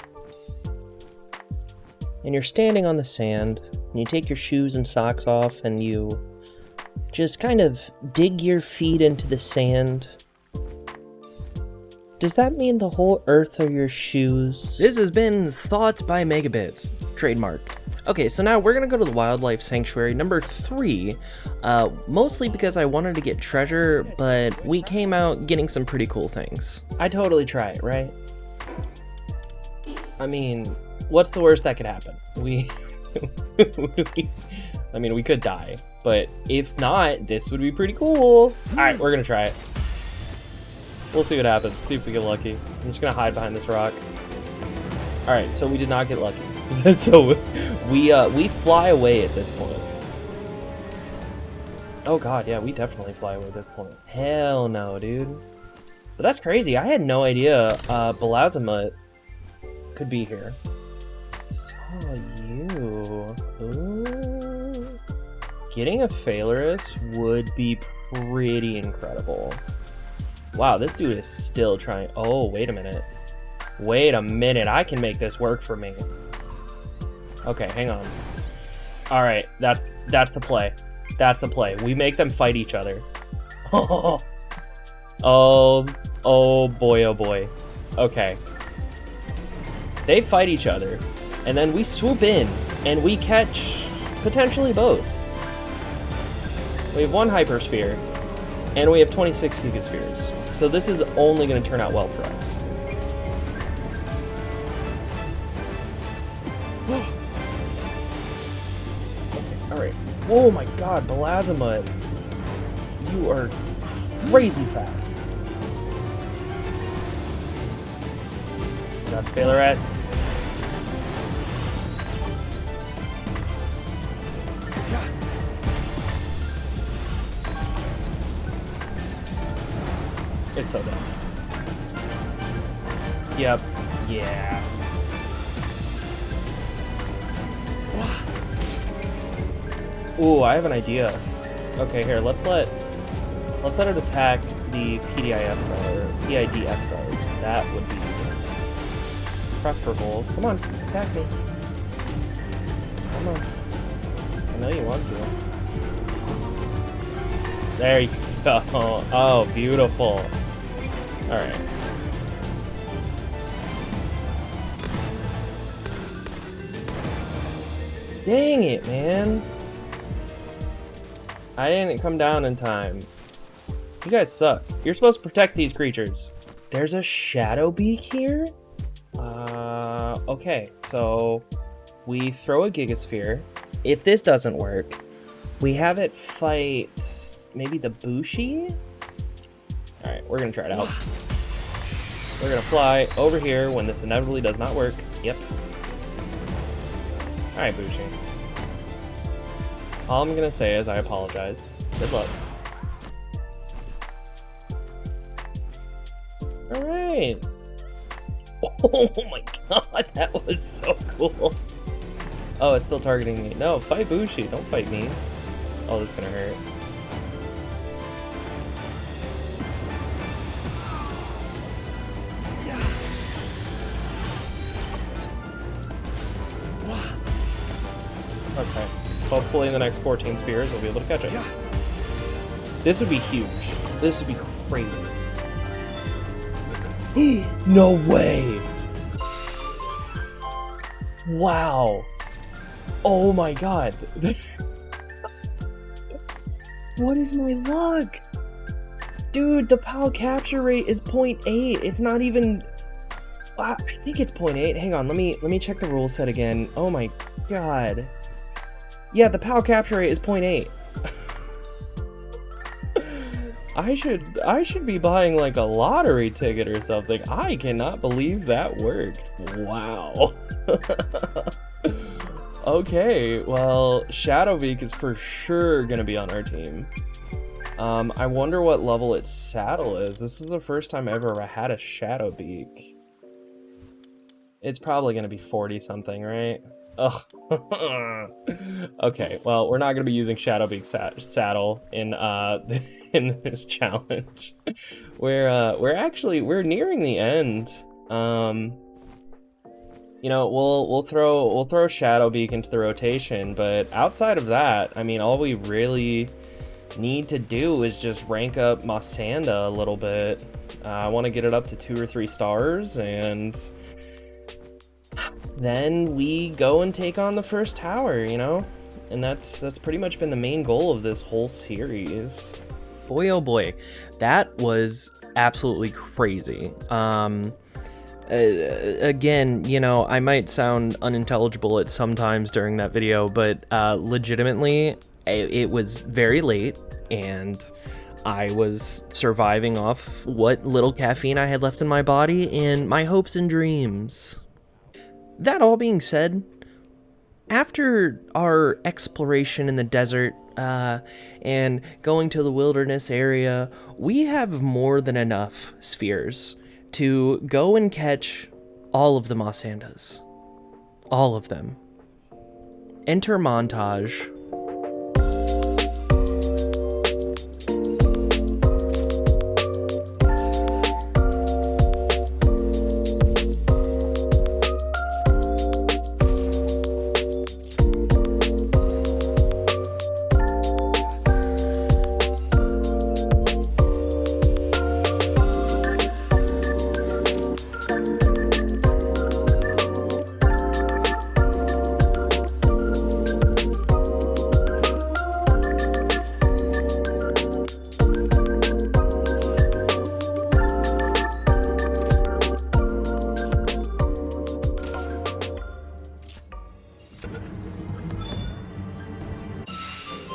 and you're standing on the sand and you take your shoes and socks off and you just kind of dig your feet into the sand, does that mean the whole earth are your shoes?
This has been Thoughts by MegaBits, trademarked. Okay, so now we're gonna go to the Wildlife Sanctuary number 3, mostly because I wanted to get treasure, but we came out getting some pretty cool things.
I'd totally try it, right? I mean, what's the worst that could happen? We could die, but if not, this would be pretty cool. Alright, we're gonna try it. We'll see what happens, see if we get lucky. I'm just gonna hide behind this rock. Alright, so we did not get lucky. So we fly away at this point. Oh god, yeah, we definitely fly away at this point. Hell no, dude. But that's crazy. I had no idea Belazamut could be here. So you. Ooh. Getting a Phalerus would be pretty incredible. Wow, this dude is still trying. Oh, wait a minute. Wait a minute. I can make this work for me. Okay, hang on. All right, that's the play. That's the play. We make them fight each other. Oh boy, oh boy. Okay. They fight each other, and then we swoop in, and we catch potentially both. We have 1 hypersphere, and we have 26 gigaspheres. So this is only going to turn out well for us. Alright. Oh my god, Belazamut. You are crazy fast. Got Phalerus. It's so dumb. Yep. Yeah. Ooh, I have an idea. Okay, here, let's let it attack
the PDIF guard, or PIDF guards. That would be preferable. Come on, attack me. Come on. I know you want to. There you go. Oh, beautiful. Alright. Dang it, man. I didn't come down in time. You guys suck. You're supposed to protect these creatures. There's a shadow beak here? Okay, so we throw a gigasphere. If this doesn't work, we have it fight maybe the Bushi? Alright, we're gonna try it out. We're gonna fly over here when this inevitably does not work. Yep. Alright, Bushi. All I'm gonna say is I apologize. Good luck. Alright. Oh my god, that was so cool. Oh, it's still targeting me. No, fight Bushi, don't fight me. Oh, this is gonna hurt. Okay. Hopefully in the next 14 spheres we'll be able to catch it. This would be huge. This would be crazy. No way! Wow! Oh my god! What is my luck? Dude, the PAL capture rate is 0.8. It's not even... I think it's 0.8. Hang on, let me check the rule set again. Oh my god. Yeah, the PAL capture rate is 0.8. I should be buying like a lottery ticket or something. I cannot believe that worked. Wow. Okay, well, Shadowbeak is for sure gonna be on our team. I wonder what level its saddle is. This is the first time I ever had a Shadowbeak. It's probably gonna be 40 something, right? Ugh. Okay, well, we're not gonna be using Shadowbeak saddle in in this challenge. We're nearing the end. You know, we'll throw Shadowbeak into the rotation, but outside of that, I mean, all we really need to do is just rank up Masanda a little bit. I want to get it up to 2 or 3 stars, and then we go and take on the first tower, you know? And that's pretty much been the main goal of this whole series. Boy, oh boy, that was absolutely crazy. Again, you know, I might sound unintelligible at some times during that video, but legitimately, it was very late, and I was surviving off what little caffeine I had left in my body and my hopes and dreams. That all being said, after our exploration in the desert and going to the wilderness area, we have more than enough spheres to go and catch all of the Masandas. All of them. Enter montage.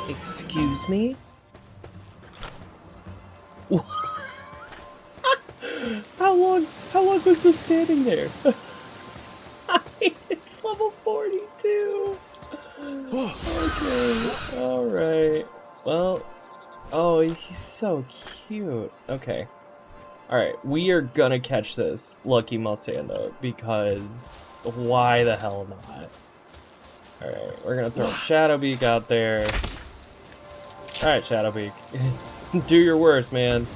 Excuse me? How long was this standing there? It's level 42. Okay, alright. Well, oh, he's so cute. Okay. Alright, we are gonna catch this Lucky Masanda, because why the hell not? Alright, we're gonna throw Shadowbeak out there. Alright, Shadowbeak. Do your worst, man.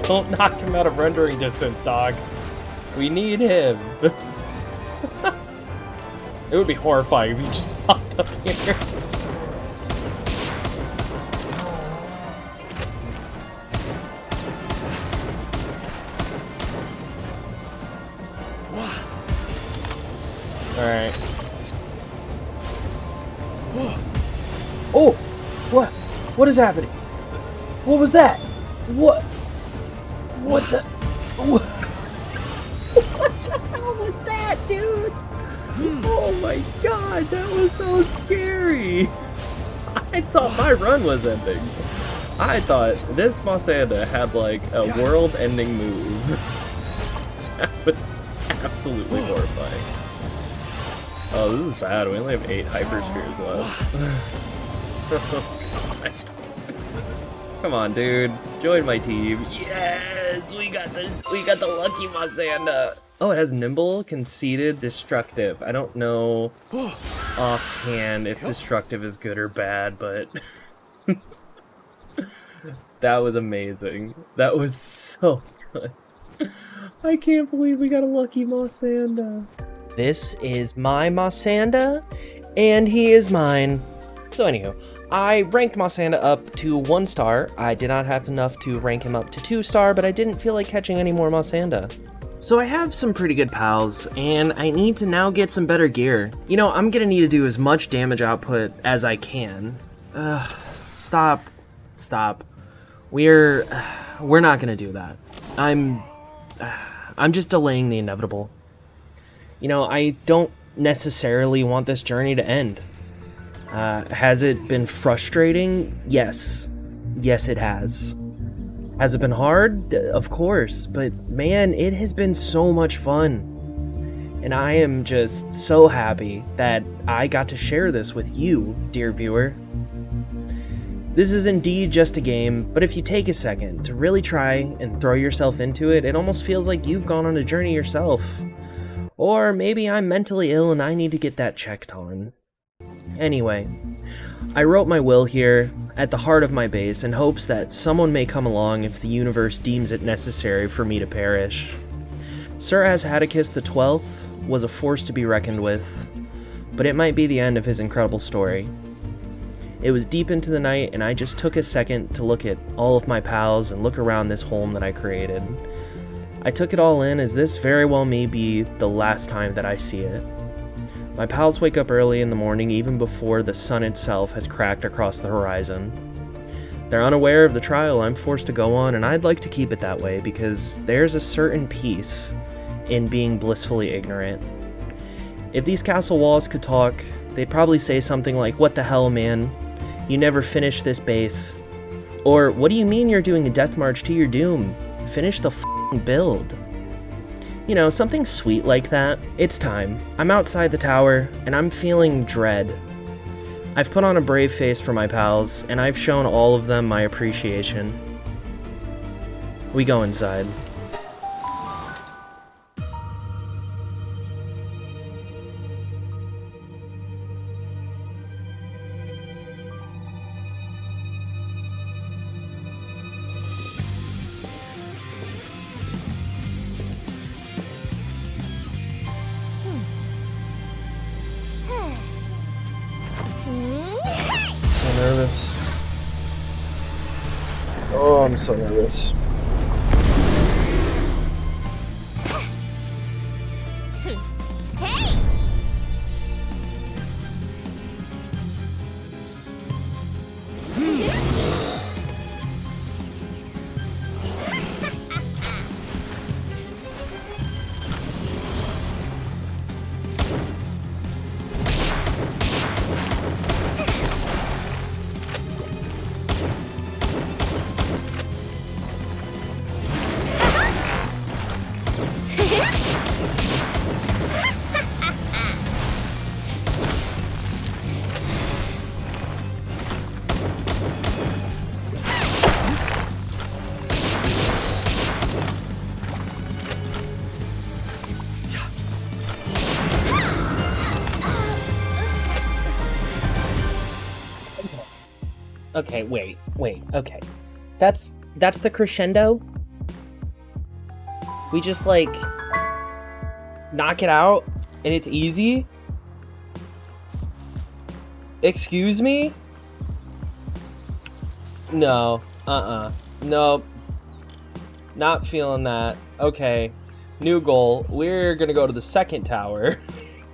Don't knock him out of rendering distance, dog. We need him. It would be horrifying if he just popped up here. Alright. Oh! What? What is happening? What was that? What? What the? What? What the hell was that, dude? Oh my god, that was so scary! I thought my run was ending. I thought this Mossanda had like a world-ending move. That was absolutely horrifying. Oh, this is bad. We only have 8 hyper spheres left. Come on, dude. Join my team. Yes, we got the lucky Mossanda. Oh, it has nimble, conceited, destructive. I don't know offhand if destructive is good or bad, but that was amazing. That was so good. I can't believe we got a lucky Mossanda.
This is my Mossanda, and he is mine. So anywho, I ranked Mossanda up to 1 star. I did not have enough to rank him up to 2 star, but I didn't feel like catching any more Mossanda. So I have some pretty good pals, and I need to now get some better gear. You know, I'm gonna need to do as much damage output as I can. Stop. We're not gonna do that. I'm just delaying the inevitable. You know, I don't necessarily want this journey to end. Has it been frustrating? Yes. Yes, it has. Has it been hard? Of course. But man, it has been so much fun. And I am just so happy that I got to share this with you, dear viewer. This is indeed just a game, but if you take a second to really try and throw yourself into it, it almost feels like you've gone on a journey yourself. Or maybe I'm mentally ill and I need to get that checked on. Anyway, I wrote my will here at the heart of my base in hopes that someone may come along if the universe deems it necessary for me to perish. Sir Ashatticus XII was a force to be reckoned with, but it might be the end of his incredible story. It was deep into the night and I just took a second to look at all of my pals and look around this home that I created. I took it all in as this very well may be the last time that I see it. My pals wake up early in the morning even before the sun itself has cracked across the horizon. They're unaware of the trial I'm forced to go on, and I'd like to keep it that way because there's a certain peace in being blissfully ignorant. If these castle walls could talk, they'd probably say something like, "What the hell, man? You never finished this base." Or, "What do you mean you're doing a death march to your doom? Finish the build." You know, something sweet like that. It's time. I'm outside the tower, and I'm feeling dread. I've put on a brave face for my pals, and I've shown all of them my appreciation. We go inside.
Nervous. Oh, I'm so nervous.
Hey!
Okay, wait, okay. That's the crescendo?
we just like knock it out and it's easy? Excuse me? No. Nope. Not feeling that. Okay. New goal. We're gonna go to the second tower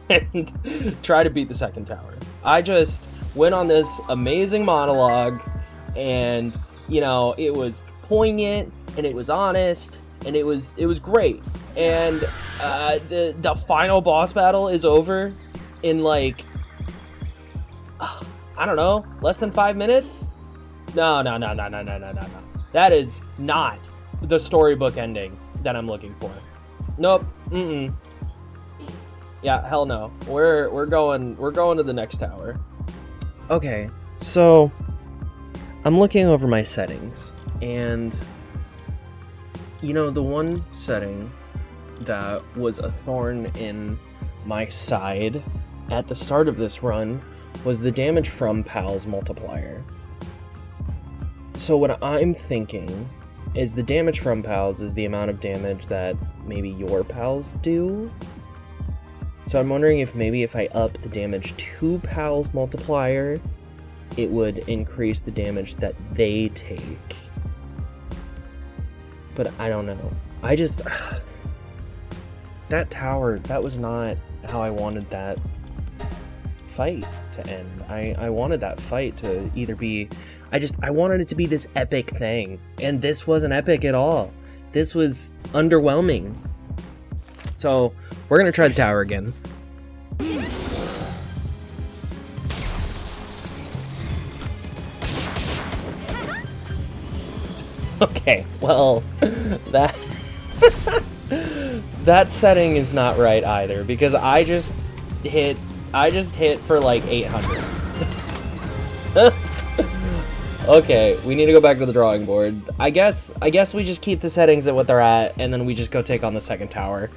and try to beat the second tower. I just went on this amazing monologue and, you know, it was poignant and it was honest and it was great. And the final boss battle is over in like, I don't know, less than 5 minutes? No. That is not the storybook ending that I'm looking for. Nope. Yeah, hell no. We're going to the next tower.
Okay, so I'm looking over my settings, and you know, the one setting that was a thorn in my side at the start of this run was the damage from pals multiplier. So what I'm thinking is the damage from pals is the amount of damage that maybe your pals do. So I'm wondering if maybe if I up the damage to pals multiplier, it would increase the damage that they take. But I don't know. I just... that tower, that was not how I wanted that fight to end. I wanted that fight to either be... I wanted it to be this epic thing. And this wasn't epic at all. This was underwhelming. So, we're gonna try the tower again. Okay, well, that... that setting is not right either, because I just hit for like 800. Okay, we need to go back to the drawing board. I guess we just keep the settings at what they're at, and then we just go take on the second tower.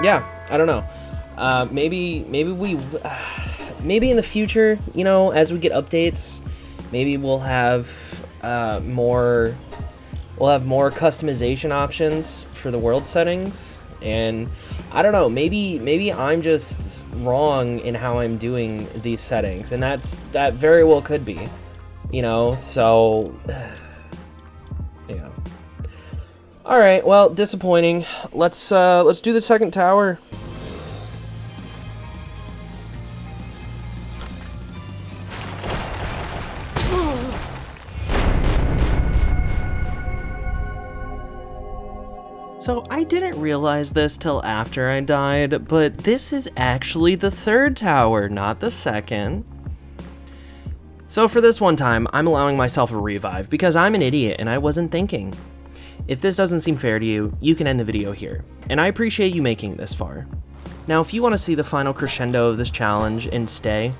Yeah, I don't know. Maybe in the future, you know, as we get updates, maybe we'll have more customization options for the world settings. And I don't know, maybe I'm just wrong in how I'm doing these settings, and that very well could be, you know. So yeah. All right, well, disappointing. Let's do the second tower. So I didn't realize this till after I died, but this is actually the third tower, not the second. So for this one time, I'm allowing myself a revive because I'm an idiot and I wasn't thinking. If this doesn't seem fair to you, you can end the video here, and I appreciate you making it this far. Now if you want to see the final crescendo of this challenge and stay,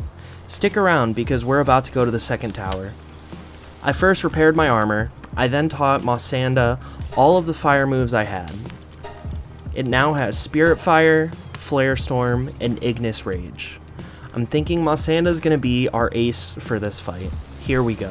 stick around because we're about to go to the second tower. I first repaired my armor, I then taught Masanda all of the fire moves I had. It now has Spirit Fire, Flare Storm, and Ignis Rage. I'm thinking Masanda's gonna be our ace for this fight. Here we go.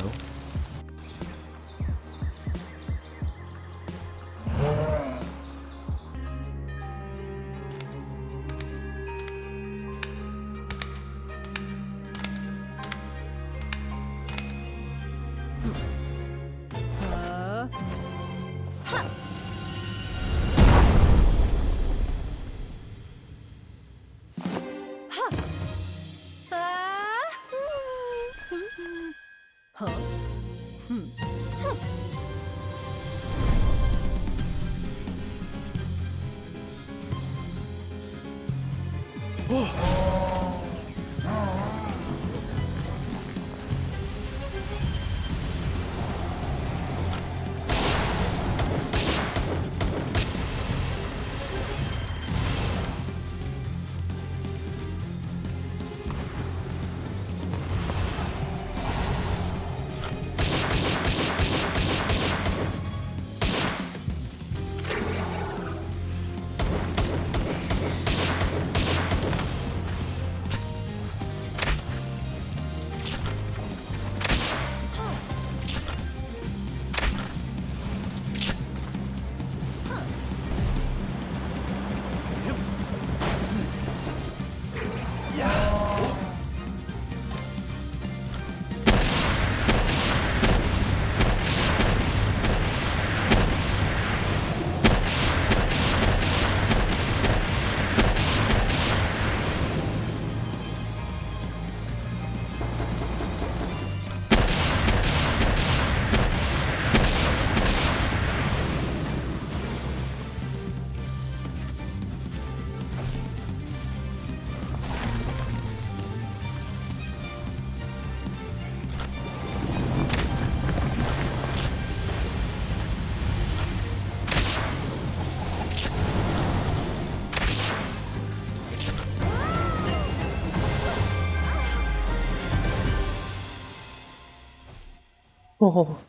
Oh.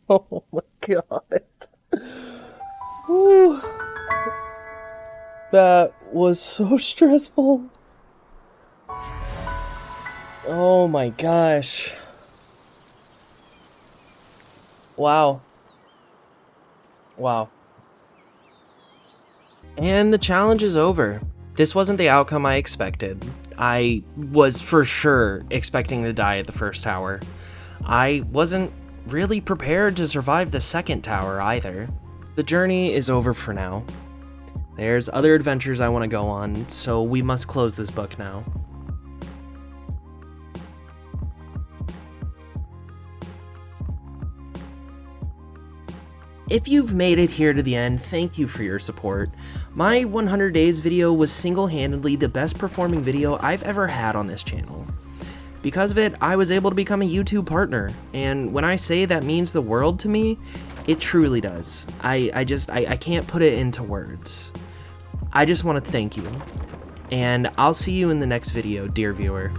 Oh my god. Whew. That was so stressful. Oh my gosh. Wow. Wow. And the challenge is over. This wasn't the outcome I expected. I was for sure expecting to die at the first tower. I wasn't really prepared to survive the second tower either. The journey is over for now. There's other adventures I want to go on, so we must close this book now. If you've made it here to the end, thank you for your support. My 100 days video was single-handedly the best performing video I've ever had on this channel. Because of it, I was able to become a YouTube partner, and when I say that means the world to me, it truly does. I can't put it into words. I just want to thank you, and I'll see you in the next video, dear viewer.